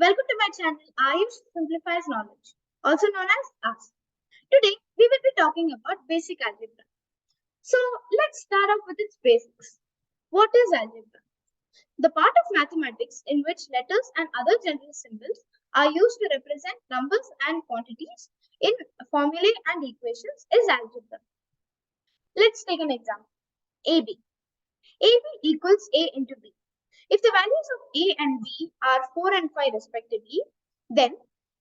Welcome to my channel Ayush Simplifies Knowledge, also known as Ask. Today we will be talking about basic algebra. So let's start off with its basics. What is algebra? The part of mathematics in which letters and other general symbols are used to represent numbers and quantities in formulae and equations is algebra. Let's take an example. AB. AB equals A into B. If the values of A and B are 4 and 5 respectively, then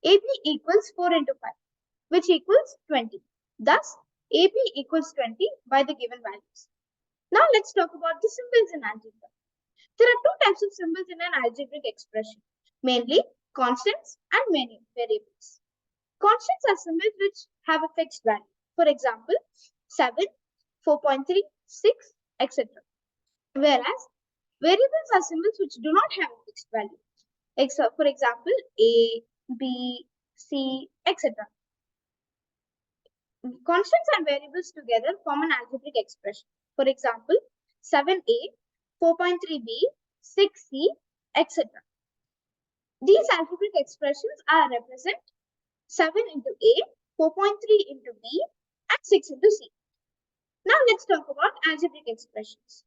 AB equals 4 into 5, which equals 20. Thus, AB equals 20 by the given values. Now let's talk about the symbols in algebra. There are two types of symbols in an algebraic expression, mainly constants and many variables. Constants are symbols which have a fixed value. For example, 7, 4.3, 6, etc. Whereas variables are symbols which do not have a fixed value. For example, A, B, C, etc. Constants and variables together form an algebraic expression. For example, 7a, 4.3b, 6c, etc. These algebraic expressions are represent 7 into a, 4.3 into b, and 6 into c. Now let's talk about algebraic expressions.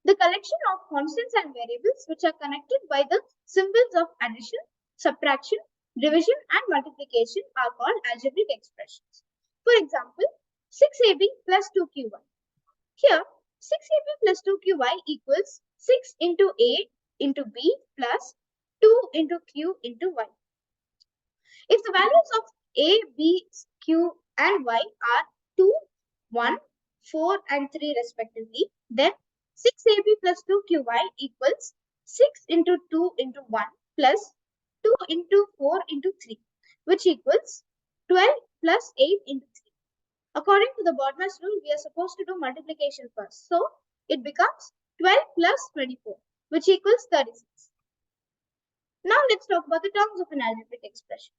The collection of constants and variables which are connected by the symbols of addition, subtraction, division, and multiplication are called algebraic expressions. For example, 6ab plus 2qy. Here, 6ab plus 2qy equals 6 into a into b plus 2 into q into y. If the values of a, b, q, and y are 2, 1, 4, and 3 respectively, then 6ab plus 2qy equals 6 into 2 into 1 plus 2 into 4 into 3, which equals 12 plus 8 into 3. According to the BODMAS rule, we are supposed to do multiplication first. So, it becomes 12 plus 24, which equals 36. Now, let's talk about the terms of an algebraic expression.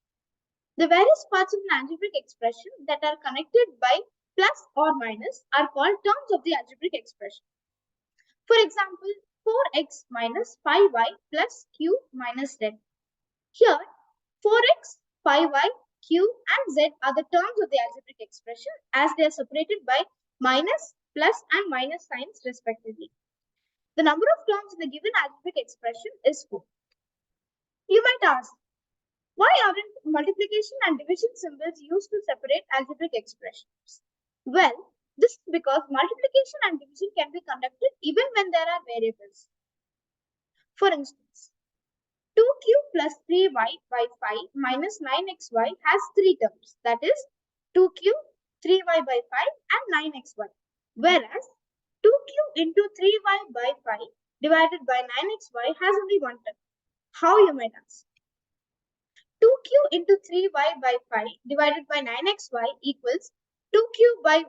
The various parts of an algebraic expression that are connected by plus or minus are called terms of the algebraic expression. For example, 4x minus 5y plus q minus z. Here, 4x, 5y, q, and z are the terms of the algebraic expression as they are separated by minus, plus, and minus signs respectively. The number of terms in the given algebraic expression is 4. You might ask, why aren't multiplication and division symbols used to separate algebraic expressions? Well, this is because multiplication and division can be conducted even when there are variables. For instance, 2q plus 3y by 5 minus 9xy has 3 terms, that is 2q, 3y by 5 and 9xy. Whereas 2q into 3y by 5 divided by 9xy has only one term. How, you might ask? 2q into 3y by 5 divided by 9xy equals 2q by 1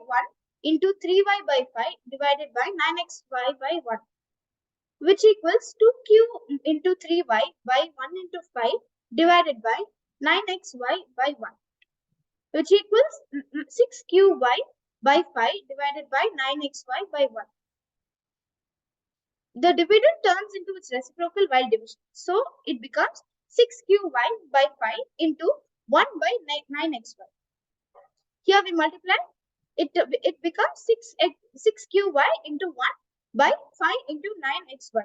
into 3y by 5 divided by 9xy by 1, which equals 2q into 3y by 1 into 5 divided by 9xy by 1, which equals 6qy by 5 divided by 9xy by 1. The dividend turns into its reciprocal while division. So, it becomes 6qy by 5 into 1 by 9xy. Here we multiply, it becomes 6qy into 1 by 5 into 9xy.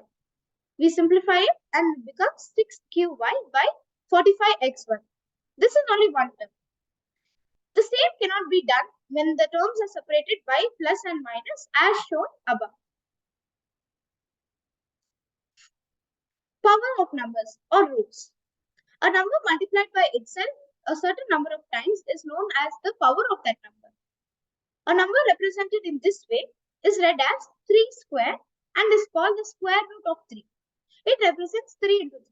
We simplify it and it becomes 6qy by 45xy. This is only one term. The same cannot be done when the terms are separated by plus and minus as shown above. Power of numbers or roots. A number multiplied by itself a certain number of times is known as the power of that number. A number represented in this way is read as 3 square and is called the square root of 3. It represents 3 into 3.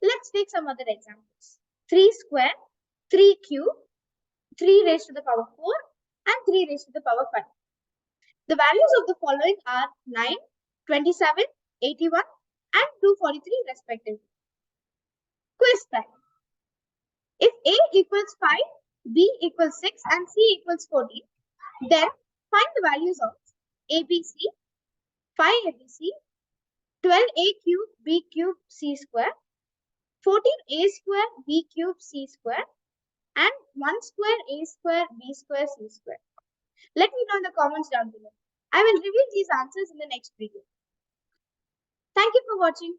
Let's take some other examples. 3 square, 3 cube, 3 raised to the power 4 and 3 raised to the power 5. The values of the following are 9, 27, 81 and 243 respectively. Quiz time. If A equals 5, B equals 6 and C equals 14, then find the values of ABC, 5ABC, 12A cube, B cube, C square, 14a square b cube c square, and 1 square a square b square c square. Let me know in the comments down below. I will reveal these answers in the next video. Thank you for watching.